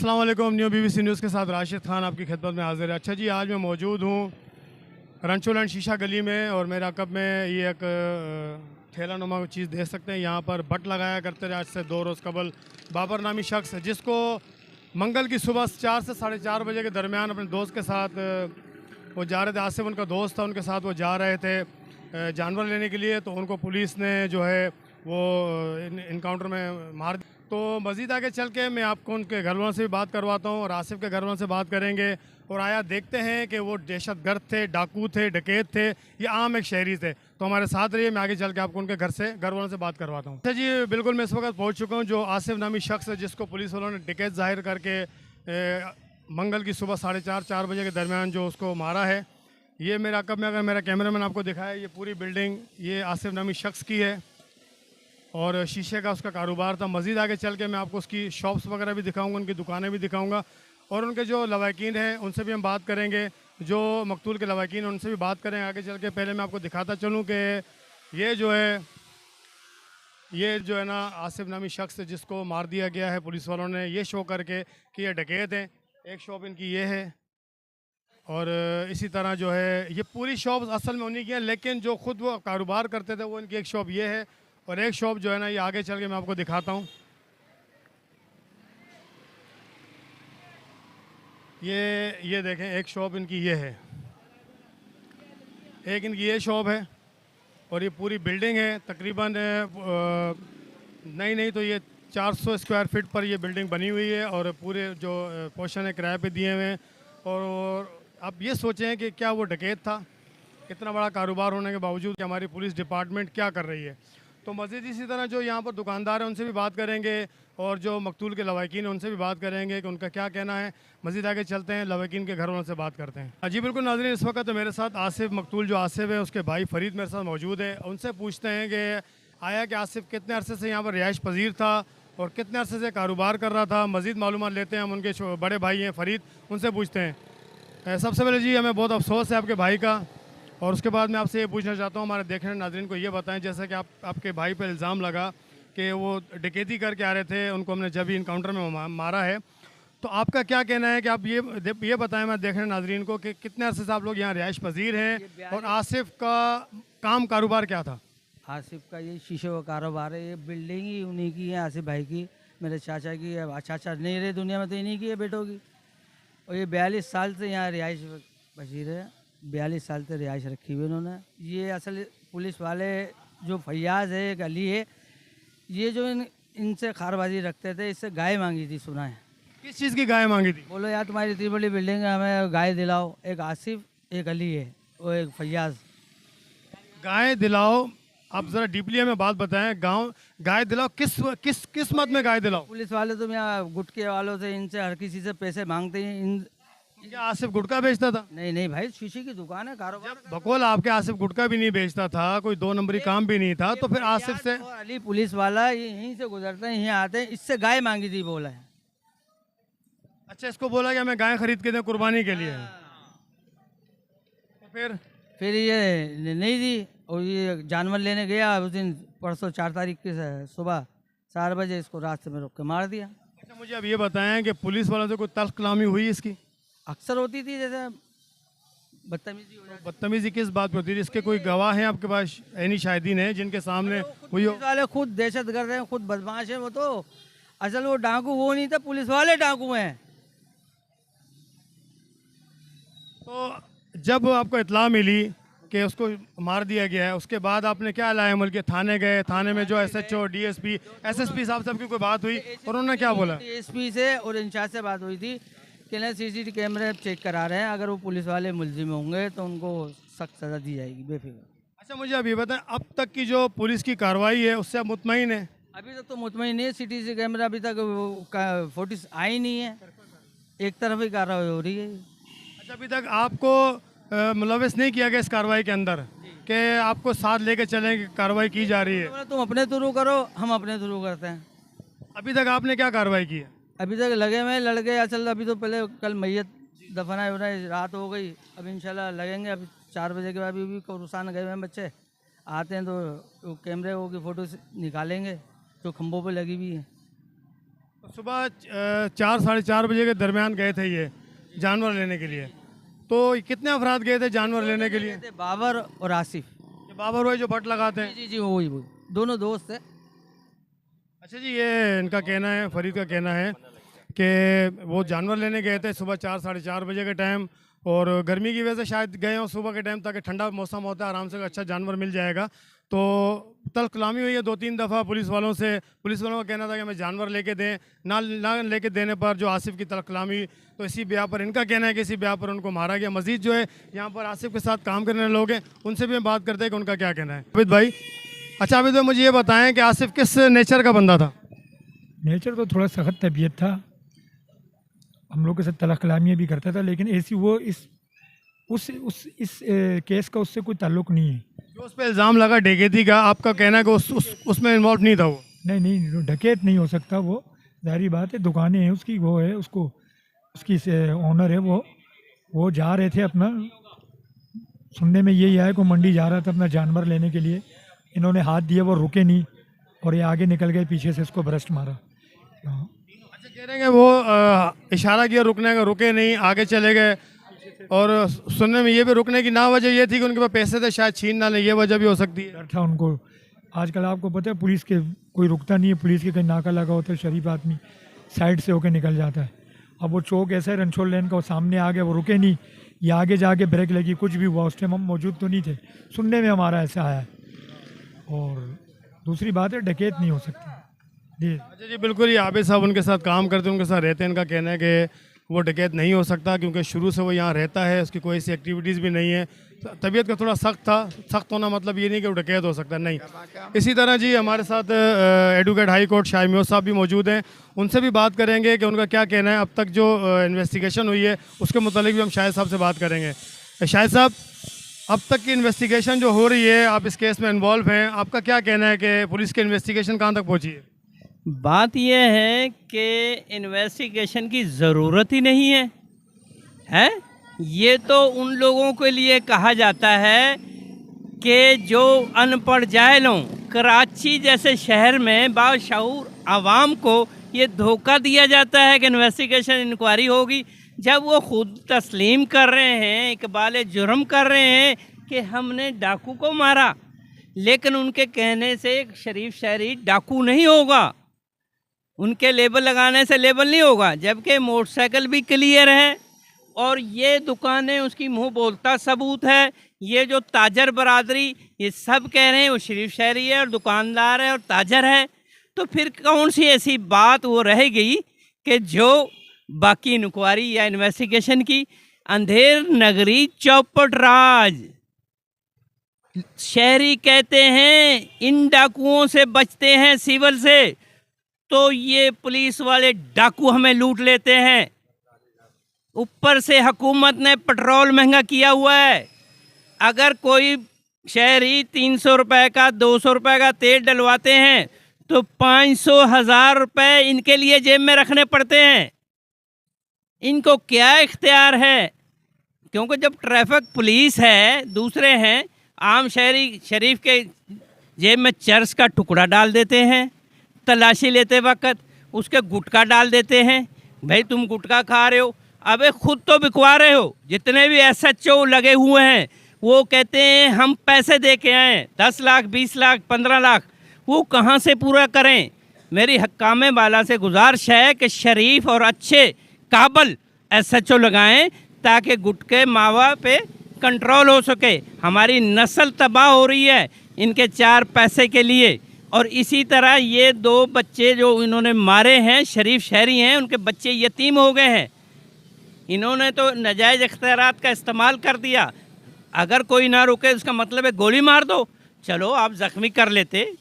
अस्सलाम वालेकुम। New BBC news के साथ राशिद खान आपकी खिदमत में हाजिर है। अच्छा जी, आज मैं मौजूद हूँ रंचोलैंड शीशा गली में और मेरा कब में ये एक ठेला नुमा चीज़ देख सकते हैं। यहाँ पर बट लगाया करते थे आज से 2 रोज़ कबल बाबर नामी शख्स, जिसको मंगल की सुबह 4 से 4:30 बजे के दरमियान अपने दोस्त के साथ वो जा रहे थे। आसिफ उनका दोस्त था, उनके साथ वो जा रहे थे जानवर लेने के लिए, तो उनको पुलिस ने जो है वो इनकाउंटर में मार दिया। तो मज़ीद आगे चल के मैं आपको उनके घर वालों से भी बात करवाता हूँ और आसिफ के घर वालों से बात करेंगे और आया देखते हैं कि वो दहशतगर्द थे, डाकू थे, डकैत थे, ये आम एक शहरी थे। तो हमारे साथ रहिए, मैं आगे चल के आपको उनके घर वालों से बात करवाता हूँ। अच्छा जी, बिल्कुल मैं इस वक्त पहुँच चुका हूँ। जो आसिफ नामी शख्स है, जिसको पुलिस वालों ने डकैत जाहिर करके मंगल की सुबह 4:30 बजे के दरमियान जो उसको मारा है, ये मेरा कब में अगर मेरा कैमरामैन आपको दिखाया, ये पूरी बिल्डिंग ये आसिफ नामी शख्स की है और शीशे का उसका कारोबार था। मज़ीद आगे चल के मैं आपको उसकी शॉप्स वगैरह भी दिखाऊंगा, उनकी दुकानें भी दिखाऊंगा और उनके जो लवाकिन हैं उनसे भी हम बात करेंगे। जो मकतूल के लवाकिन हैं उनसे भी बात करेंगे आगे चल के। पहले मैं आपको दिखाता चलूँ कि ये जो है ना आसिफ नामी शख्स जिसको मार दिया गया है पुलिस वालों ने, ये शो करके कि ये डकैत हैं। एक शॉप इनकी ये है और इसी तरह जो है ये पूरी शॉप असल में उन्हीं की है, लेकिन जो खुद वो कारोबार करते थे वो इनकी एक शॉप ये है और एक शॉप जो है ना ये आगे चल के मैं आपको दिखाता हूँ। ये देखें, एक शॉप इनकी ये है, एक इनकी ये शॉप है और ये पूरी बिल्डिंग है तकरीबन नहीं तो ये 400 स्क्वायर फीट पर ये बिल्डिंग बनी हुई है और पूरे जो पोर्शन है किराए पे दिए हुए हैं। और आप ये सोचें कि क्या वो डकैत था, इतना बड़ा कारोबार होने के बावजूद कि हमारी पुलिस डिपार्टमेंट क्या कर रही है। तो मज़ीद इसी तरह जो यहाँ पर दुकानदार हैं उनसे भी बात करेंगे और जो मकतूल के लवाकिन हैं उनसे भी बात करेंगे कि उनका क्या कहना है। मज़ीद आगे चलते हैं, लवाकिन के घर वालों से बात करते हैं। जी बिल्कुल नाज़रीन, इस वक्त तो मेरे साथ आसिफ मकतूल जो आसिफ है उसके भाई फ़रीद मेरे साथ मौजूद है। उनसे पूछते हैं कि आया कि आसिफ कितने अरसे से यहाँ पर रिहाइश पजीर था और कितने अरसे से कारोबार कर रहा था। मज़ीद मालूमात लेते हैं हम उनके बड़े भाई हैं फ़रीद, उनसे पूछते हैं। सबसे पहले जी हमें बहुत अफसोस है आपके भाई का और उसके बाद मैं आपसे ये पूछना चाहता हूँ, हमारे देखने नाज़रीन को ये बताएं, जैसा कि आपके भाई पर इल्ज़ाम लगा कि वो डकैती करके आ रहे थे, उनको हमने जब ही इनकाउंटर में मारा है, तो आपका क्या कहना है कि आप ये बताएं मैं देखने नाज़रीन को कि कितने अरसे से आप लोग यहाँ रिहाइश पजीर हैं और आसिफ का काम कारोबार क्या था। आसिफ का ये शीशे का कारोबार है, ये बिल्डिंग ही उन्हीं की है, आसिफ भाई की, मेरे चाचा की है। चाचा नहीं रहे दुनिया में तो इन्हीं की है बेटों की। और ये 42 साल से यहाँ रिहाइश पजीर है, 42 साल से रिहाइश रखी हुई उन्होंने। ये असल पुलिस वाले जो फैयाज है, एक अली है, ये जो इनसे खारबाजी रखते थे, इससे गाय मांगी थी, सुना है। किस चीज़ की गाय मांगी थी? बोलो यार तुम्हारी इतनी बड़ी बिल्डिंग है, हमें गाय दिलाओ। एक आसिफ, एक अली है, वो एक फैयाज। गाय दिलाओ, आप ज़रा डीपली हमें बात बताएं। गाय दिलाओ किस किस किस मत में गाय दिलाओ? पुलिस वाले तुम यहाँ गुटके वालों से, इनसे हर किसी से पैसे मांगते हैं। क्या आसिफ गुटखा बेचता था? नहीं नहीं भाई, शीशे की दुकान है, कारोबार। बकौल आपके आसिफ गुटखा भी नहीं बेचता था, कोई 2 नंबरी काम भी नहीं था, तो फिर आसिफ से और अली पुलिस वाला ये यहीं से गुजरते हैं, यहीं आते हैं, इससे गाय मांगी थी, बोला है। अच्छा, इसको बोला कि हमें गाय खरीद के दें कुर्बानी के लिए, तो फिर ये नहीं दी और ये जानवर लेने गया उस दिन, परसों 4 तारीख की सुबह 4 बजे, इसको रास्ते में रोक के मार दिया। अच्छा, मुझे अब ये बताएं कि पुलिस वालों से कोई तल्ख कलामी हुई इसकी? अक्सर होती थी, जैसे बदतमीजी हो जाती। बदतमीजी किस बात पर होती थी? इसके कोई गवाह हैं आपके पास, यानी शाहिदीन हैं जिनके सामने हुई हो? पुलिस वाले खुद दहशतगर्द हैं, खुद बदमाश हैं वो तो। असल वो डाकू वो नहीं था, पुलिस वाले डाकू हैं। तो जब आपको इत्ला मिली कि उसको मार दिया गया है, उसके बाद आपने क्या लाया अमल किया? थाने गए, थाने में जो SHO, DSP, SSP साहब सबकी कोई बात हुई और उन्होंने क्या बोला? DSP से और इंचार्ज से बात हुई थी कि ना CCTV कैमरे चेक करा रहे हैं, अगर वो पुलिस वाले मुलजिम होंगे तो उनको सख्त सज़ा दी जाएगी, बेफिक्र। अच्छा, मुझे अब ये बताएं, अब तक की जो पुलिस की कार्रवाई है उससे आप मुतमईन है? अभी तक तो मुतमईन नहीं है। CCTV कैमरा अभी तक फोटोज आई नहीं है, एक तरफ ही कार्रवाई हो रही है। अच्छा, अभी तक आपको मुलविस नहीं किया गया इस कार्रवाई के अंदर कि आपको साथ लेके चलें कि कार्रवाई की जा रही है? तुम अपने थ्रू करो, हम अपने थ्रू करते हैं। अभी तक आपने क्या कार्रवाई की है? अभी तक लगे हुए लड़के, असल अभी तो पहले कल मैयत दफनाए उन्हें, रात हो गई, अब इंशाल्लाह लगेंगे। अभी 4 बजे के बाद भी कब्रिस्तान गए हुए हैं बच्चे, आते हैं तो कैमरे की फ़ोटो निकालेंगे जो खंभों पे लगी हुई है। तो सुबह 4 साढ़े 4 बजे के दरमियान गए थे ये जानवर लेने के लिए। तो कितने अफराद गए थे जानवर लेने के लिए? थे बाबर और आसिफ। ये बाबर वही जो बट लगाते हैं? जी जी वही दोनों दोस्त है। अच्छा जी, ये इनका कहना है, फरीद का कहना है कि वो जानवर लेने गए थे सुबह 4 साढ़े 4 बजे के टाइम, और गर्मी की वजह से शायद गए हों सुबह के टाइम, ताकि ठंडा मौसम होता है, आराम से अच्छा जानवर मिल जाएगा। तो तल्ख कलामी हुई है 2-3 दफ़ा पुलिस वालों से। पुलिस वालों का कहना था कि हमें जानवर लेके दें, ना लेके देने पर जो आसिफ की तल्ख कलामी, तो इसी ब्याह पर इनका कहना है कि इसी ब्याह पर उनको मारा गया। मजीद जो है यहाँ पर आसिफ के साथ काम करने वाले लोग हैं, उनसे भी हम बात करते हैं कि उनका क्या कहना है। आबिद भाई, अच्छा आबिद भाई, मुझे ये बताएं कि आसिफ किस नेचर का बंदा था? नेचर तो थोड़ा सख्त तबीयत था, हम लोग के साथ तलख कलामियाँ भी करता था, लेकिन ऐसी वो इस केस का उससे कोई ताल्लुक नहीं है। जो उस पर इल्ज़ाम लगा डकैती का, आपका कहना है कि उसमें इन्वॉल्व नहीं था वो? नहीं, डकैत नहीं हो सकता वो, जाहिर बात है, दुकानें हैं उसकी, वो है उसकी ओनर है वो जा रहे थे अपना, सुनने में यही आया कि मंडी जा रहा था अपना जानवर लेने के लिए, इन्होंने हाथ दिया, वो रुके नहीं और ये आगे निकल गए, पीछे से इसको ब्रस्ट मारा। अच्छा, कह रहे हैं वो इशारा किया रुकने का, रुके नहीं, आगे चले गए, और सुनने में ये भी रुकने की ना वजह ये थी कि उनके पास पैसे थे, शायद छीन ना लें, ये वजह भी हो सकती है। डर था उनको। आजकल आपको पता है पुलिस के कोई रुकता नहीं है, पुलिस के कहीं नाका लगा होता है, शरीफ आदमी साइड से होकर निकल जाता है। अब वो चौक ऐसा है रणछोड़ लेन का, वो सामने आ गए, वो रुके नहीं, ये आगे जाके ब्रेक लगी, कुछ भी हुआ, उस टाइम हम मौजूद तो नहीं थे, सुनने में हमारा ऐसा आया। और दूसरी बात है डकैत नहीं हो सकती जी। अच्छा जी, बिल्कुल, ये आबिद साहब उनके साथ काम करते हैं, उनके साथ रहते हैं, इनका कहना है कि वो डकैत नहीं हो सकता, क्योंकि शुरू से वो यहाँ रहता है, उसकी कोई ऐसी एक्टिविटीज़ भी नहीं है। तबीयत का थोड़ा सख्त था, सख्त होना मतलब ये नहीं कि वो डकैत हो सकता, नहीं। इसी तरह जी हमारे साथ एडवोकेट हाई कोर्ट शाहमियों साहब भी मौजूद हैं, उनसे भी बात करेंगे कि उनका क्या कहना है। अब तक जो इन्वेस्टिगेशन हुई है उसके मुतालिक भी हम शाहिद साहब से बात करेंगे। शाहिद साहब, अब तक की इन्वेस्टिगेशन जो हो रही है, आप इस केस में इन्वॉल्व हैं, आपका क्या कहना है कि पुलिस की इन्वेस्टिगेशन कहाँ तक पहुँची है? बात यह है कि इन्वेस्टिगेशन की ज़रूरत ही नहीं है। ये तो उन लोगों के लिए कहा जाता है कि जो अनपढ़ जाहिलों, कराची जैसे शहर में बाशऊर आवाम को ये धोखा दिया जाता है कि इन्वेस्टिगेशन इंक्वायरी होगी, जब वो खुद तस्लीम कर रहे हैं, इकबाल जुर्म कर रहे हैं कि हमने डाकू को मारा। लेकिन उनके कहने से एक शरीफ शहरी डाकू नहीं होगा, उनके लेबल लगाने से लेबल नहीं होगा, जबकि मोटरसाइकिल भी क्लियर है और ये दुकानें उसकी मुंह बोलता सबूत है। ये जो ताजर बरादरी, ये सब कह रहे हैं वो शरीफ शहरी है और दुकानदार है और ताजर है। तो फिर कौन सी ऐसी बात वो रह गई कि जो बाकी इंक्वायरी या इन्वेस्टिगेशन की? अंधेर नगरी चौपट राज, शहरी कहते हैं इन डाकुओं से बचते हैं सिविल से, तो ये पुलिस वाले डाकू हमें लूट लेते हैं। ऊपर से हुकूमत ने पेट्रोल महंगा किया हुआ है। अगर कोई शहरी 300 रुपये का 200 रुपये का तेल डलवाते हैं तो 500,000 रुपये इनके लिए जेब में रखने पड़ते हैं। इनको क्या इख्तियार है? क्योंकि जब ट्रैफिक पुलिस है, दूसरे हैं, आम शहरी शरीफ के जेब में चर्च का टुकड़ा डाल देते हैं, तलाशी लेते वक्त उसके गुटखा डाल देते हैं। भाई तुम गुटखा खा रहे हो, अबे खुद तो बिकवा रहे हो। जितने भी SHO लगे हुए हैं वो कहते हैं हम पैसे दे के आए, 10 लाख 20 लाख 15 लाख, वो कहाँ से पूरा करें? मेरी हक्कामे वाला से गुजारिश है कि शरीफ और अच्छे काबल SHO लगाएं ताकि गुटके मावा पे कंट्रोल हो सके। हमारी नस्ल तबाह हो रही है इनके 4 पैसे के लिए। और इसी तरह ये 2 बच्चे जो इन्होंने मारे हैं, शरीफ शहरी हैं, उनके बच्चे यतीम हो गए हैं। इन्होंने तो नाजायज़ इख्तियारात का इस्तेमाल कर दिया। अगर कोई ना रुके उसका मतलब है गोली मार दो, चलो आप ज़ख्मी कर लेते।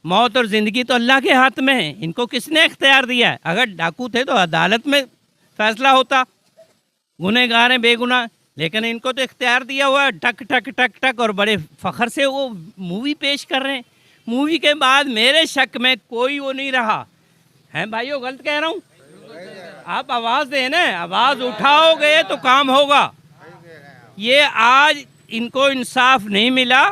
मौत और ज़िंदगी तो अल्लाह के हाथ में है, इनको किसने इख्तियार दिया है? अगर डाकू थे तो अदालत में फ़ैसला होता, गुनहगार हैं बेगुनाह, लेकिन इनको तो इख्तियार दिया हुआ है, टक टक टक टक, और बड़े फ़ख्र से वो मूवी पेश कर रहे हैं। मूवी के बाद मेरे शक में कोई वो नहीं रहा है। भाइयों गलत कह रहा हूँ? आप आवाज़ दें ना, आवाज़ उठाओगे तो काम होगा। ये आज इनको इंसाफ नहीं मिला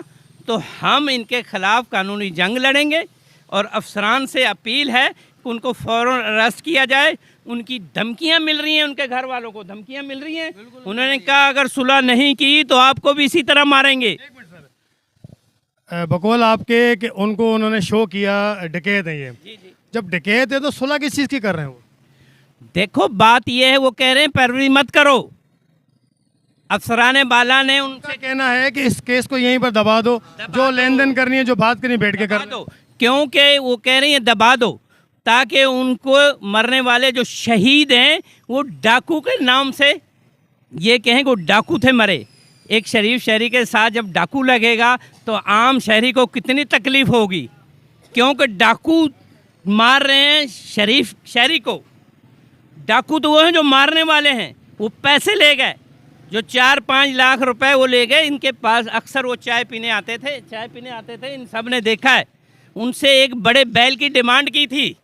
तो हम इनके ख़िलाफ़ कानूनी जंग लड़ेंगे। और अफसरान से अपील है उनको फ़ौरन अरेस्ट किया जाए। उनकी धमकियां मिल रही हैं, उनके घर वालों को धमकियां मिल रही हैं। उन्होंने कहा अगर सुलह नहीं की तो आपको भी इसी तरह मारेंगे। बकौल आपके कि उनको उन्होंने शो किया डकैत है ये। जी जी। जब डकैत है तो सुलह किस चीज़ की कर रहे हैं वो? देखो बात यह है, वो कह रहे हैं पैरवी मत करो। अफसरान बाला ने उनका उनसे कहना है कि इस केस को यहीं पर दबा दो, जो लेन देन करनी है, जो बात करनी है, बैठ के दबा कर दो, क्योंकि वो कह रही हैं दबा दो, ताकि उनको मरने वाले जो शहीद हैं वो डाकू के नाम से ये कहें कि वो डाकू थे मरे। एक शरीफ शहरी के साथ जब डाकू लगेगा तो आम शहरी को कितनी तकलीफ होगी, क्योंकि डाकू मार रहे हैं शरीफ शहरी को। डाकू तो वो हैं जो मारने वाले हैं, वो पैसे ले गए, जो 4-5 लाख रुपए वो ले गए इनके पास। अक्सर वो चाय पीने आते थे, इन सब ने देखा है। उनसे एक बड़े बैल की डिमांड की थी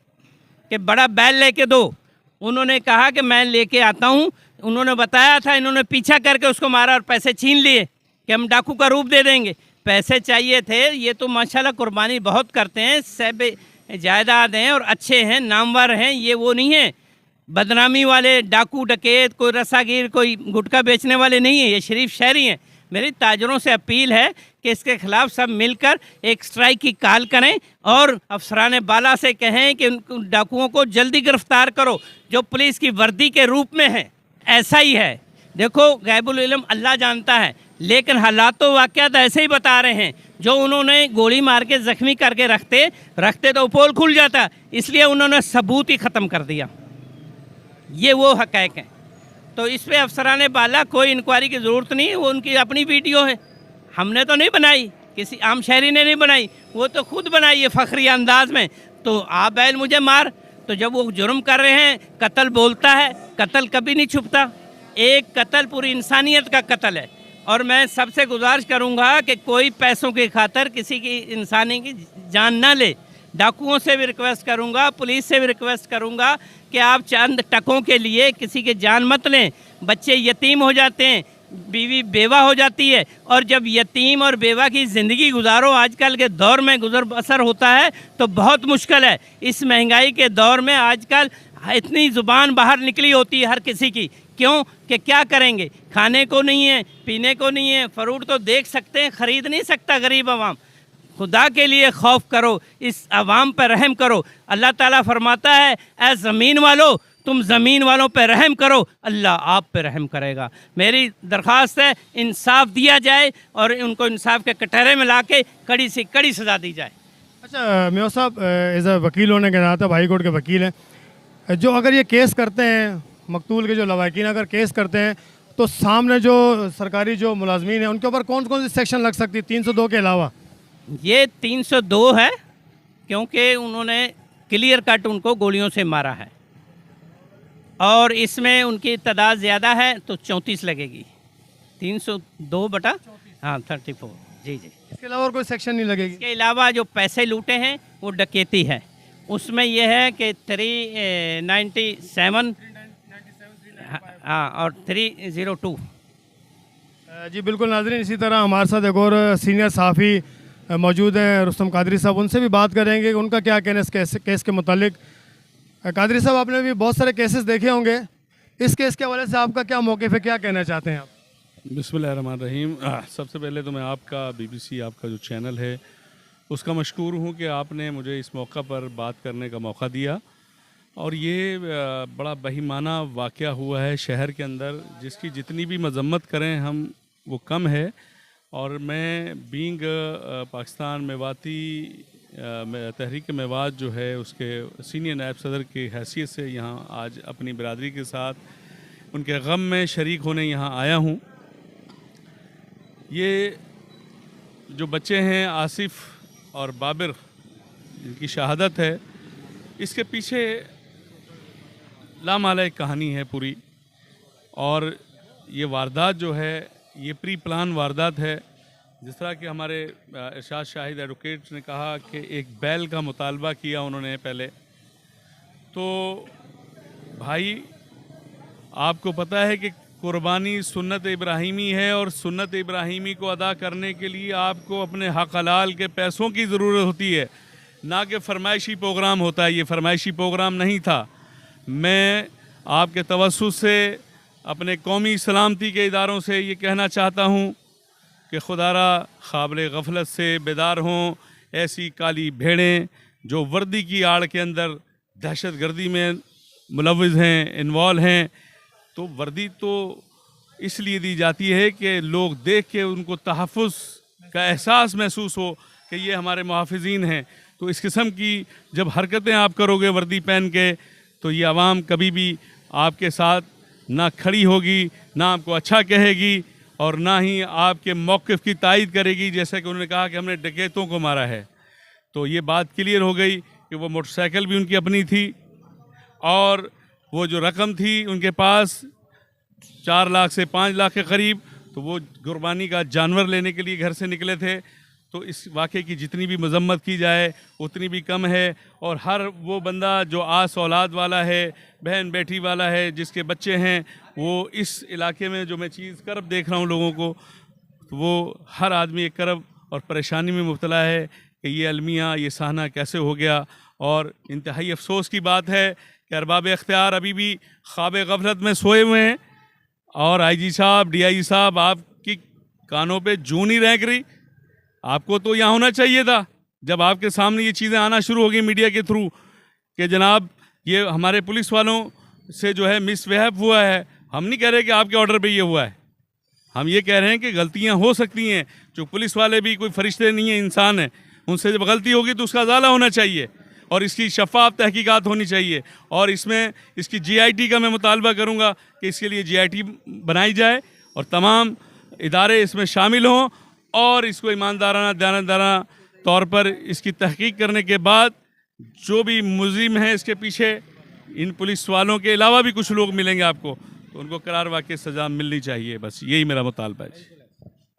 कि बड़ा बैल लेके दो। उन्होंने कहा कि मैं लेके आता हूँ। उन्होंने बताया था, इन्होंने पीछा करके उसको मारा और पैसे छीन लिए कि हम डाकू का रूप दे देंगे। पैसे चाहिए थे। ये तो माशाल्लाह कुर्बानी बहुत करते हैं, सब जायदाद हैं और अच्छे हैं, नामवर हैं। ये वो नहीं है बदनामी वाले डाकू डकैत, कोई रसागीर, कोई गुटखा बेचने वाले नहीं है। ये शरीफ शहरी हैं। मेरी ताजरों से अपील है कि इसके खिलाफ सब मिलकर एक स्ट्राइक की कॉल करें और अफसरान बाला से कहें कि उन डाकुओं को जल्दी गिरफ्तार करो जो पुलिस की वर्दी के रूप में है। ऐसा ही है। देखो गैबुल इल्म अल्लाह जानता है, लेकिन हालात तो वाक़यात ऐसे ही बता रहे हैं। जो उन्होंने गोली मार के ज़ख्मी करके रखते तो पोल खुल जाता, इसलिए उन्होंने सबूत ही ख़त्म कर दिया। ये वो हक़ाइक़ हैं। तो इस पे अफसरान बाला कोई इंक्वायरी की ज़रूरत नहीं है। वो उनकी अपनी वीडियो है, हमने तो नहीं बनाई, किसी आम शहरी ने नहीं बनाई, वो तो खुद बनाई है फ़ख्री अंदाज में। तो आप बैल मुझे मार, तो जब वो जुर्म कर रहे हैं, कत्ल बोलता है, कत्ल कभी नहीं छुपता। एक कत्ल पूरी इंसानियत का कत्ल है। और मैं सबसे गुजारिश करूँगा कि कोई पैसों की खातर किसी की इंसानी की जान ना ले। डाकुओं से भी रिक्वेस्ट करूँगा, पुलिस से भी रिक्वेस्ट करूँगा कि आप चंद टकों के लिए किसी की जान मत लें। बच्चे यतीम हो जाते हैं, बीवी बेवा हो जाती है, और जब यतीम और बेवा की ज़िंदगी गुजारो, आजकल के दौर में गुजर बसर होता है तो बहुत मुश्किल है। इस महंगाई के दौर में आजकल इतनी ज़ुबान बाहर निकली होती है हर किसी की। क्यों कि क्या करेंगे, खाने को नहीं है, पीने को नहीं है, फ्रूट तो देख सकते हैं, ख़रीद नहीं सकता गरीब आवाम। खुदा के लिए खौफ करो, इस आवाम पर रहम करो। अल्लाह ताला फरमाता है, ऐ ज़मीन वालों तुम ज़मीन वालों पर रहम करो, अल्लाह आप पे रहम करेगा। मेरी दरख्वास्त है इंसाफ दिया जाए और उनको इंसाफ के कटहरे में ला के कड़ी से कड़ी सज़ा दी जाए। अच्छा मेयर साहब, एज अ वकील होने के नाते, हाई कोर्ट के वकील हैं, जो अगर ये केस करते हैं, मकतूल के जो लवाकिन अगर केस करते हैं, तो सामने जो सरकारी जो मुलाजमीन हैं उनके ऊपर कौन कौन सी सेक्शन लग सकती है 302 के अलावा? ये 302 है, क्योंकि उन्होंने क्लियर कट उनको गोलियों से मारा है और इसमें उनकी तादाद ज़्यादा है तो 34 लगेगी। 302 बटा 34। जी जी। इसके अलावा और कोई सेक्शन नहीं लगेगी? इसके अलावा जो पैसे लूटे हैं वो डकैती है, उसमें यह है कि 397 हाँ और 302। जी बिल्कुल नाज़रीन, इसी तरह हमारे साथ एक और सीनियर सहाफ़ी मौजूद हैं, रुस्तम कादरी साहब। उनसे भी बात करेंगे उनका क्या कहना है इस केस के मुतालिक। कादरी साहब, आपने भी बहुत सारे केसेस देखे होंगे, इस केस के हवाले से आपका क्या मौक़िफ़ है, क्या कहना चाहते हैं आप? बिस्मिल्लाहिर्रहमानिर्रहीम। सबसे पहले तो मैं आपका BBC आपका जो चैनल है उसका मशकूर हूँ कि आपने मुझे इस मौका पर बात करने का मौका दिया। और ये बड़ा बहीमाना वाक़या हुआ है शहर के अंदर, जिसकी जितनी भी मजम्मत करें हम वो कम है। और मैं बीइंग पाकिस्तान मेवाती तहरीक मेवात जो है उसके सीनियर नायब सदर की हैसियत से यहाँ आज अपनी बिरादरी के साथ उनके गम में शरीक होने यहाँ आया हूँ। ये जो बच्चे हैं आसिफ और बाबिर, जिनकी शहादत है, इसके पीछे लामाला एक कहानी है पूरी। और ये वारदात जो है ये प्री प्लान वारदात है। जिस तरह कि हमारे इरशाद शाहिद एडवोकेट ने कहा कि एक बैल का मुतालबा किया उन्होंने पहले। तो भाई आपको पता है कि कुर्बानी सुन्नत इब्राहीमी है और सुन्नत इब्राहीमी को अदा करने के लिए आपको अपने हक हलाल के पैसों की ज़रूरत होती है। ना कि फरमाइशी प्रोग्राम होता है। ये फरमाइशी प्रोग्राम नहीं था। मैं आपके तवज्जुह से अपने कौमी सलामती के इदारों से ये कहना चाहता हूँ कि खुदारा क़ाबिल गफलत से बेदार हों। ऐसी काली भेड़ें जो वर्दी की आड़ के अंदर दहशत गर्दी में मुलव्विज़ हैं, इन्वॉल्व हैं, तो वर्दी तो इसलिए दी जाती है कि लोग देख के उनको तहफ़्फ़ुज़ का एहसास महसूस हो कि ये हमारे मुहाफ़िज़ीन हैं। तो इस किस्म की जब हरकतें आप करोगे वर्दी पहन के, तो ये आवाम कभी भी आपके साथ ना खड़ी होगी, ना आपको अच्छा कहेगी और ना ही आपके मौक़िफ़ की तायद करेगी। जैसा कि उन्होंने कहा कि हमने डकैतों को मारा है, तो ये बात क्लियर हो गई कि वो मोटरसाइकिल भी उनकी अपनी थी और वो जो रकम थी उनके पास 4 लाख से 5 लाख के करीब, तो वो कुर्बानी का जानवर लेने के लिए घर से निकले थे। तो इस वाक़े की जितनी भी मज़म्मत की जाए उतनी भी कम है। और हर वो बंदा जो आस औलाद वाला है, बहन बेटी वाला है, जिसके बच्चे हैं, वो इस इलाके में जो मैं चीज़ करब देख रहा हूँ लोगों को, तो वो हर आदमी एक करब और परेशानी में मुब्तला है कि ये अलमिया, ये सहना कैसे हो गया। और इंतहाई अफसोस की बात है कि अरबाब इख्तियार अभी भी ख्वाब गफलत में सोए हुए हैं और IG साहब, DIG साहब आपकी कानों पे जूं नहीं रह गई। आपको तो यहाँ होना चाहिए था जब आपके सामने ये चीज़ें आना शुरू हो गई मीडिया के थ्रू कि जनाब ये हमारे पुलिस वालों से जो है मिसबिहेव हुआ है। हम नहीं कह रहे कि आपके ऑर्डर पे ये हुआ है, हम ये कह रहे हैं कि गलतियाँ हो सकती हैं। जो पुलिस वाले भी कोई फरिश्ते नहीं हैं, इंसान हैं। उनसे जब गलती होगी तो उसका अज़ाला होना चाहिए और इसकी शफ़ाफ़ तहकीकात होनी चाहिए। और इसमें इसकी GIT का मैं मुतालबा करूँगा कि इसके लिए GIT बनाई जाए और तमाम इदारे इसमें शामिल हों और इसको ईमानदाराना, दयानतदाराना तौर पर इसकी तहकीक करने के बाद जो भी मुज़रिम हैं इसके पीछे, इन पुलिस वालों के अलावा भी कुछ लोग मिलेंगे आपको, तो उनको करार वाक़ई सज़ा मिलनी चाहिए। बस यही मेरा मुतालबा है।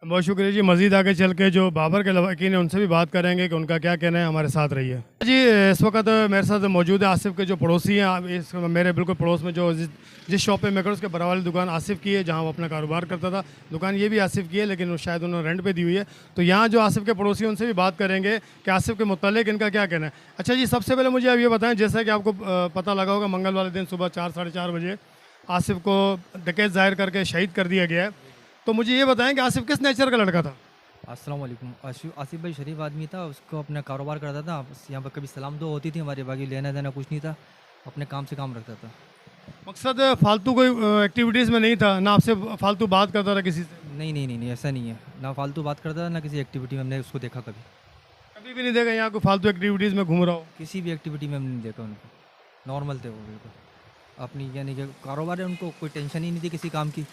बहुत शुक्रिया जी। मज़ीद आगे चल के जो बाबर के लवाकिन हैं उनसे भी बात करेंगे कि उनका क्या कहना है। हमारे साथ रहिए जी। इस वक्त मेरे साथ मौजूद है आसिफ के जो पड़ोसी हैं। इस मेरे बिल्कुल पड़ोस में जो जिस शॉप पे मैं कर उसके बराबर वाली दुकान आसिफ की है, जहाँ वो अपना कारोबार करता था। दुकान ये भी आसिफ की है, लेकिन शायद उन्होंने रेंट पे दी हुई है। तो यहाँ जो आसिफ के पड़ोसी हैं उनसे भी बात करेंगे कि आसिफ के मुतालिक इनका क्या कहना है। अच्छा जी, सबसे पहले मुझे अब ये बताएं, जैसा कि आपको पता लगा होगा मंगल वाले दिन सुबह 4 साढ़े 4 बजे आसिफ को डकैत ज़ाहिर करके शहीद कर दिया गया है। तो मुझे ये बताएं कि आसिफ किस नेचर का लड़का था? अस्सलाम वालेकुम। आसिफ भाई शरीफ आदमी था, उसको अपना कारोबार करता था। बस यहाँ पर कभी सलाम दो होती थी हमारी, बाकी लेना देना कुछ नहीं था, अपने काम से काम रखता था। मकसद फालतू कोई एक्टिविटीज़ में नहीं था, ना आपसे फालतू बात करता था किसी से? नहीं, ऐसा नहीं है। ना फालतू बात करता था, ना किसी एक्टिविटी में हमने उसको देखा कभी। कभी भी नहीं देखा यहाँ कोई फालतू एक्टिविटीज़ में घूम रहा हो? किसी भी एक्टिविटी में हमने नहीं देखा उनको। नॉर्मल थे वो बिल्कुल अपनी, यानी कि कारोबार है, उनको कोई टेंशन ही नहीं थी किसी काम की,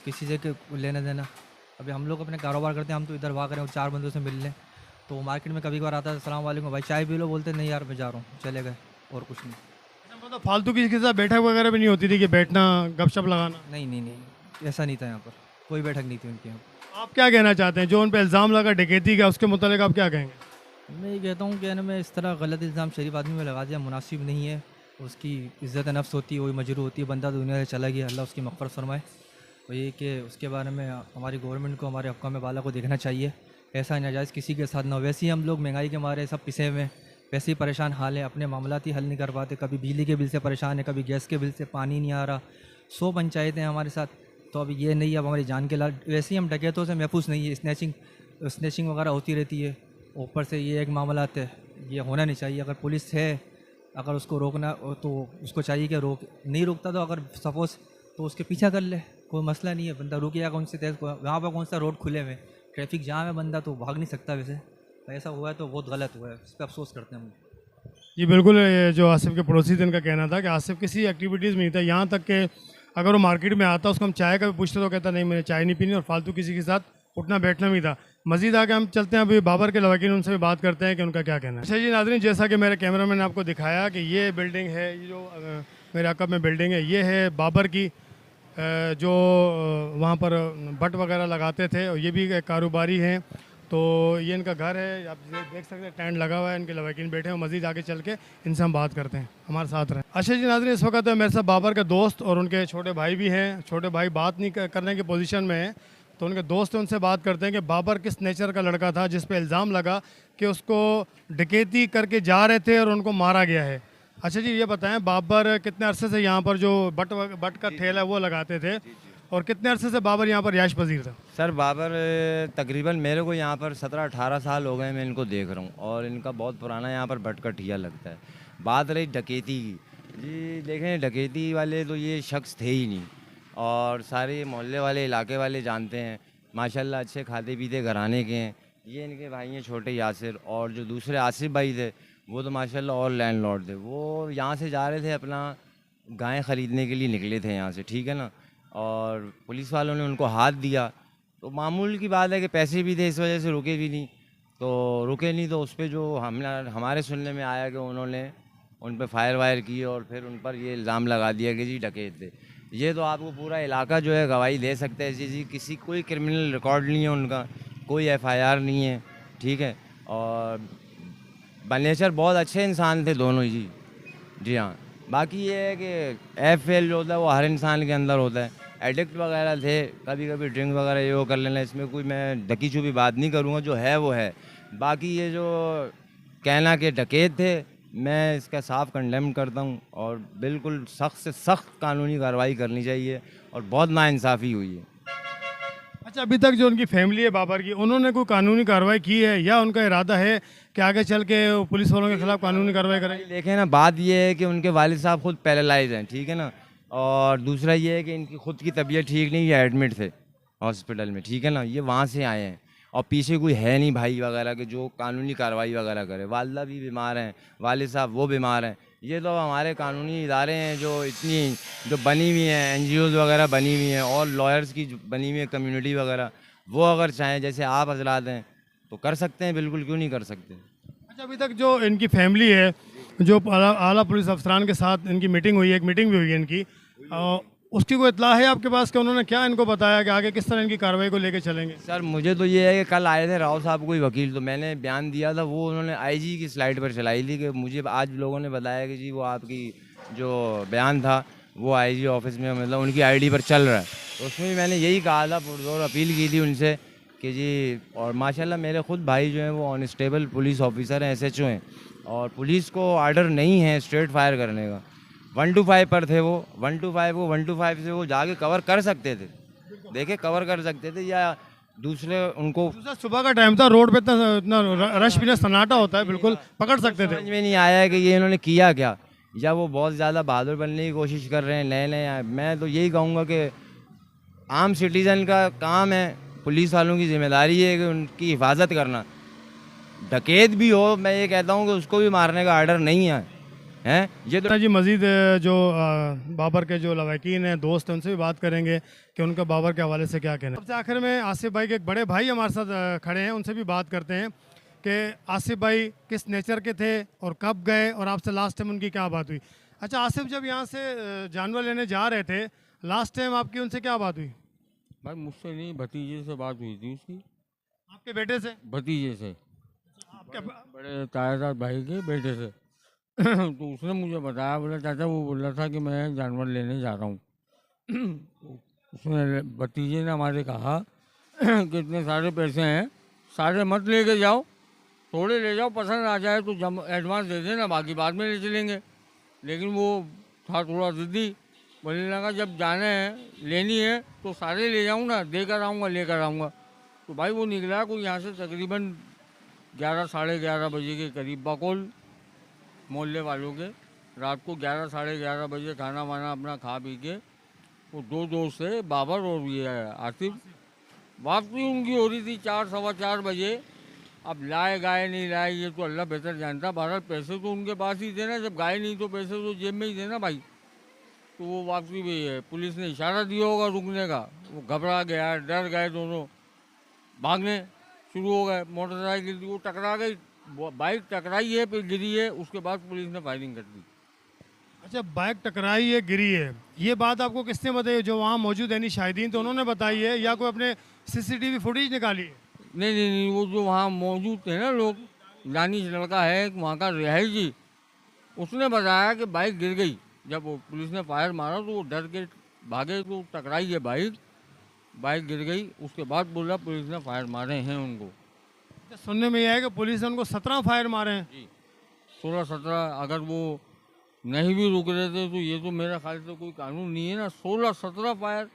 किसी से लेना देना। अभी हम लोग अपने कारोबार करते हैं, हम तो इधर भाग रहे हैं 4 बंदों से मिल लें, तो मार्केट में कभी कभार आता है, अस्सलाम वालेकुम भाई चाय पी लो, बोलते नहीं यार मैं जा रहा हूँ, चले गए, और कुछ नहीं। मतलब फालतू किसी के साथ बैठक वगैरह भी नहीं होती थी कि बैठना गपशप लगाना? नहीं, ऐसा नहीं था यहाँ पर, कोई बैठक नहीं थी उनके यहाँ। आप क्या कहना चाहते हैं जो उन पर इल्ज़ाम लगा डकैती का, उसके मुतालिक आप क्या कहेंगे? मैं ये कहता हूँ कि मैं इस तरह गलत इल्ज़ाम शरीफ आदमी में लगा दिया, मुनासिब नहीं है। उसकी इज़्ज़त नफ्स होती है, वही मजरू होती है, बंदा दुनिया से चला गया, अल्लाह उसकी मग़फ़िरत फरमाए। तो ये कि उसके बारे में हमारी गवर्नमेंट को, हमारे हुक्काम बाला को देखना चाहिए। ऐसा नाजायज़ किसी के साथ ना। वैसे ही हम लोग महंगाई के मारे सब पिसे हुए, वैसे ही परेशान हाल है, अपने मामलात ही हल नहीं कर पाते। कभी बिजली के बिल से परेशान है, कभी गैस के बिल से, पानी नहीं आ रहा, 100 पंचायतें हैं हमारे साथ। तो अब ये नहीं, अब हमारी जान के लाल। वैसे ही हम डकैतों से महफूज नहीं है, स्नैचिंग वगैरह होती रहती है। ऊपर से ये एक मामलात है, ये होना नहीं चाहिए। अगर पुलिस है, अगर उसको रोकना तो उसको चाहिए कि नहीं रोकता तो अगर सपोज़ तो उसके पीछा कर ले, कोई मसला नहीं है। बंदा रुकेगा कौन से तेज़, वहाँ पर कौन सा रोड खुले हुए, ट्रैफिक जाम है, बंदा तो भाग नहीं सकता। वैसे ऐसा हुआ है तो बहुत गलत हुआ है, इस पर अफसोस करते हैं हम। जी बिल्कुल, ये जो आसिफ के पड़ोसी थे इनका कहना था कि आसिफ किसी एक्टिविटीज़ में नहीं था। यहाँ तक कि अगर वो मार्केट में आता, उसको हम चाय का भी पूछते तो कहता नहीं मैंने चाय नहीं पीनी, और फालतू किसी के साथ उठना बैठना भी था। मज़ीद आगे हम चलते हैं, अभी बाबर के लवाकिन उनसे भी बात करते हैं कि उनका क्या कहना है। अच्छा जी नाज़रीन, जैसा कि मेरे कैमरामैन ने आपको दिखाया कि ये बिल्डिंग है, ये जो मेरे अकब में बिल्डिंग है, ये है बाबर की, जो वहाँ पर बट वगैरह लगाते थे, और ये भी एक कारोबारी हैं। तो ये इनका घर है, आप देख सकते हैं टेंट लगा हुआ है, इनके लवाकिन बैठे हैं। मज़ीद आगे चल के इनसे हम बात करते हैं, हमारे साथ रहें। अच्छा जी नाज़रीन, इस वक्त मेरे साथ बाबर के दोस्त और उनके छोटे भाई भी हैं। छोटे भाई बात नहीं करने की पोजीशन में हैं, तो उनके दोस्त हैं, उनसे बात करते हैं कि बाबर किस नेचर का लड़का था जिस पे इल्ज़ाम लगा कि उसको डकैती करके जा रहे थे और उनको मारा गया है। अच्छा जी, ये बताएं बाबर कितने अरसे से यहाँ पर जो बट का ठेला है वो लगाते थे, और कितने अरसे से बाबर यहाँ पर रिहाइश पजीर था? सर बाबर तकरीबन मेरे को यहाँ पर 17-18 साल हो गए मैं इनको देख रहा हूँ, और इनका बहुत पुराना यहाँ पर भटका ठिया लगता है। बात रही डकैती की, जी देखें डकैती वाले तो ये शख्स थे ही नहीं, और सारे मोहल्ले वाले इलाके वाले जानते हैं माशाल्लाह अच्छे खाते पीते घराने के हैं। ये इनके भाई हैं छोटे यासिर, और जो दूसरे आसिफ भाई थे वो तो माशाल्लाह और लैंडलॉर्ड थे। वो यहाँ से जा रहे थे अपना गाय ख़रीदने के लिए निकले थे यहाँ से, ठीक है ना, और पुलिस वालों ने उनको हाथ दिया। तो मामूल की बात है कि पैसे भी थे, इस वजह से रुके भी नहीं। तो रुके नहीं तो उस पर जो हमारे सुनने में आया कि उन्होंने उन पर फायर वायर की और फिर उन पर ये इल्ज़ाम लगा दिया कि जी डकैत थे। ये तो आपको पूरा इलाका जो है गवाही दे सकता है जी किसी कोई क्रिमिनल रिकॉर्ड नहीं है उनका, कोई एफआईआर नहीं है, ठीक है। और बनेचर बहुत अच्छे इंसान थे दोनों ही, जी हाँ। बाकी ये है कि एफ जो होता है वो हर इंसान के अंदर होता है। एडिक्ट वगैरह थे, कभी कभी ड्रिंक वगैरह ये वो कर लेना, इसमें कोई मैं ढकी छुपी बात नहीं करूँगा, जो है वो है। बाकी ये जो कहना कि डकैत थे, मैं इसका साफ कंडेम करता हूँ, और बिल्कुल सख्त से सख्त कानूनी कार्रवाई करनी चाहिए, और बहुत नाइंसाफ़ी हुई है। अच्छा, अभी तक जो उनकी फैमिली है बाबर की, उन्होंने कोई कानूनी कार्रवाई की है या उनका इरादा है कि आगे चल के पुलिस वालों के खिलाफ कानूनी कार्रवाई करेंगे? देखें ना, बात ये है कि उनके वालिद साहब खुद पैरालाइज हैं, ठीक है ना, और दूसरा ये है कि इनकी खुद की तबीयत ठीक नहीं, ये एडमिट थे हॉस्पिटल में, ठीक है ना, ये वहाँ से आए हैं, और पीछे कोई है नहीं भाई वगैरह के जो कानूनी कार्रवाई वगैरह करे। वालदा भी बीमार हैं, वालिद साहब वो बीमार हैं। ये तो हमारे कानूनी इदारे हैं जो इतनी जो बनी हुई हैं, NGOs वगैरह बनी हुई हैं, और लॉयर्स की बनी हुई है कम्युनिटी वगैरह, वो अगर चाहें जैसे आप हजरात हैं तो कर सकते हैं, बिल्कुल क्यों नहीं कर सकते। अच्छा, अभी तक जो इनकी फैमिली है, जो आला पुलिस अफसरान के साथ इनकी मीटिंग हुई है, एक मीटिंग भी हुई है इनकी, उसकी कोई इत्तला है आपके पास कि उन्होंने क्या इनको बताया कि आगे किस तरह इनकी कार्रवाई को लेकर चलेंगे? सर मुझे तो ये है कि कल आए थे राव साहब कोई वकील, तो मैंने बयान दिया था, वो उन्होंने IG की स्लाइड पर चलाई थी कि मुझे आज लोगों ने बताया कि जी वो आपकी जो बयान था वो IG ऑफिस में मतलब उनकी ID पर चल रहा है। तो उसमें भी मैंने यही कहा था, पुरजोर अपील की थी उनसे कि जी, और माशाल्लाह मेरे खुद भाई जो हैं वो ऑनेस्टेबल पुलिस ऑफिसर हैं, SHO हैं, और पुलिस को आर्डर नहीं है स्ट्रेट फायर करने का। 125 पर थे वो, 125 से वो जाके कवर कर सकते थे, देखे कवर कर सकते थे, या दूसरे उनको दूसरा सुबह का टाइम था, रोड पे इतना रश भी सन्नाटा होता है, बिल्कुल पकड़ सकते थे। समझ में नहीं आया कि ये इन्होंने किया क्या, या वो बहुत ज़्यादा बहादुर बनने की कोशिश कर रहे हैं नए नए। मैं तो यही कहूँगा कि आम सिटीज़न का काम है, पुलिस वालों की जिम्मेदारी है कि उनकी हिफाजत करना। डकैत भी हो, मैं ये कहता हूँ कि उसको भी मारने का आर्डर नहीं है हैं। ये तो जी, मज़ीद जो बाबर के जो लवाकिन हैं, दोस्त हैं, उनसे भी बात करेंगे कि उनका बाबर के हवाले से क्या कहना है। सबसे आखिर में आसिफ भाई के एक बड़े भाई हमारे साथ खड़े हैं, उनसे भी बात करते हैं कि आसिफ भाई किस नेचर के थे और कब गए, और आपसे लास्ट टाइम उनकी क्या बात हुई। अच्छा आसिफ, जब यहाँ से जानवर लेने जा रहे थे लास्ट टाइम, आपकी उनसे क्या बात हुई? भाई मुझसे नहीं, भतीजे से बात हुई थी उसकी, आपके बेटे से? भतीजे से, आपके बड़े तायाजाद भाई के बेटे से। तो उसने मुझे बताया, बोला चाचा वो बोल रहा था कि मैं जानवर लेने जा रहा हूँ। उसने भतीजे ने हमारे कहा कि इतने सारे पैसे हैं, सारे मत लेके जाओ, थोड़े ले जाओ, पसंद आ जाए तो एडवांस दे देना, बाकी बाद में ले चलेंगे। लेकिन वो था थोड़ा ज़िद्दी, बोलने लगा जब जाना है लेनी है तो सारे ले जाऊँ ना, लेकर आऊँगा। तो भाई वो निकला कोई यहाँ से तकरीबन 11 साढ़े 11 बजे के करीब, बकौल मोहल्ले वालों के, रात को 11 साढ़े 11 बजे खाना वाना अपना खा पी के वो दो दोस्त थे, बाबर और ये आसिफ, वापसी उनकी हो रही थी 4 सवा 4 बजे। अब लाए गाय नहीं लाए ये तो अल्लाह बेहतर जानता, बहरहाल पैसे तो उनके पास ही थे ना, जब गाय नहीं तो पैसे तो जेब में ही थे ना भाई। तो वो वापसी भी है, पुलिस ने इशारा दिया होगा रुकने का, वो घबरा गया, डर गए दोनों, भागने शुरू हो गए। मोटरसाइकिल थी वो टकरा गई, बाइक टकराई है, फिर गिरी है, उसके बाद पुलिस ने फायरिंग कर दी। अच्छा, बाइक टकराई है, गिरी है, ये बात आपको किसने बताई? जो वहाँ मौजूद यानी शाहिदीन तो उन्होंने बताई है, या कोई अपने CCTV फुटेज निकाली है? नहीं, वो जो वहाँ मौजूद थे ना लोग, दानिश लड़का है वहाँ का रिहायशी, उसने बताया कि बाइक गिर गई। जब वो पुलिस ने फायर मारा तो वो डर के भागे, तो टकराई है बाइक, बाइक गिर गई, उसके बाद बोला पुलिस ने फायर मारे हैं उनको। सुनने में यह है कि पुलिस ने उनको 17 फायर मारे हैं। जी 16-17, अगर वो नहीं भी रुक रहे थे तो ये तो मेरा ख्याल से कोई कानून नहीं है ना, 16-17 फायर।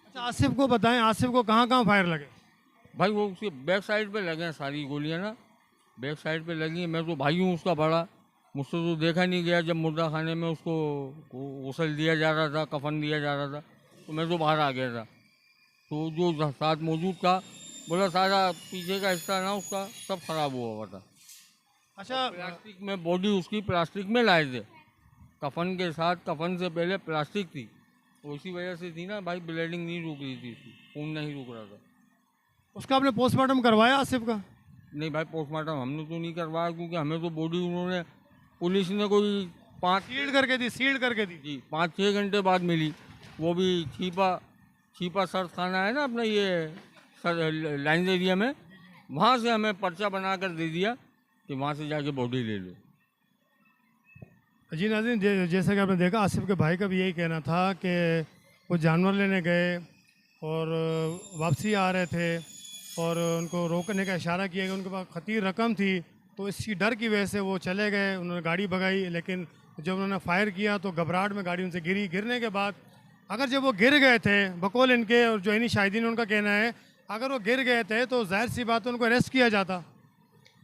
अच्छा, आसिफ को बताएं, आसिफ को कहाँ कहाँ फायर लगे? भाई वो उसके बैक साइड पे लगे हैं सारी गोलियां ना, बैक साइड पे लगी हैं। मैं तो भाई हूँ उसका बड़ा, मुझसे तो देखा नहीं गया जब मुर्दा खाने में उसको गुसल दिया जा रहा था, कफन दिया जा रहा था, तो मैं तो बाहर आ गया था। तो जो साथ मौजूद था बोला सारा पीछे का हिस्सा ना उसका सब खराब हुआ हुआ था। अच्छा, प्लास्टिक में बॉडी उसकी प्लास्टिक में लाए थे, कफन के साथ, कफन से पहले प्लास्टिक थी, तो उसी वजह से थी ना भाई, ब्लीडिंग नहीं रुक रही थी उसकी, खून नहीं रुक रहा था। उसका आपने पोस्टमार्टम करवाया आसिफ का? नहीं भाई पोस्टमार्टम हमने तो नहीं करवाया, क्योंकि हमें तो बॉडी उन्होंने, पुलिस ने कोई 5 करके दी, सील्ड करके दी। जी 5-6 घंटे बाद मिली, वो भी छीपा सर थाना है ना अपना ये लाइन एरिया में, वहाँ से हमें पर्चा बना कर दे दिया कि वहाँ से जाके बॉडी ले लो। जी नाज़रीन, जैसा कि आपने देखा, आसिफ के भाई का भी यही कहना था कि वो जानवर लेने गए और वापसी आ रहे थे और उनको रोकने का इशारा किया कि उनके पास खतीर रकम थी, तो इसी डर की वजह से वो चले गए, उन्होंने गाड़ी भगाई। लेकिन जब उन्होंने फायर किया तो घबराहट में गाड़ी उनसे गिरी। गिरने के बाद अगर जब वो गिर गए थे, बकौल इनके और जो इन्हीं शाहिदीन उनका कहना है, अगर वो गिर गए थे तो जाहिर सी बात है उनको अरेस्ट किया जाता।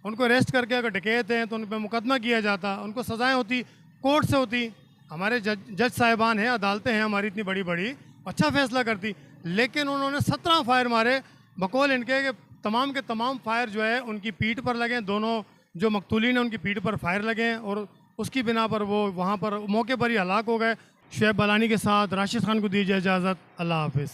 उनको अरेस्ट करके अगर डकैत हैं तो उन पर मुकदमा किया जाता, उनको सज़ाएँ होती, कोर्ट से होती। हमारे जज साहिबान हैं, अदालतें हैं हमारी इतनी बड़ी बड़ी, अच्छा फैसला करती। लेकिन उन्होंने 17 फायर मारे, बकौल इनके कि तमाम के तमाम फायर जो है उनकी पीठ पर लगे, दोनों जो मकतूलीन हैं उनकी पीठ पर फायर लगे हैं और उसकी बिना पर वो वहाँ पर मौके पर ही हलाक हो गए। शुएब बालानी के साथ राशिद खान को दीजिए इजाज़त। अल्लाह हाफिज़।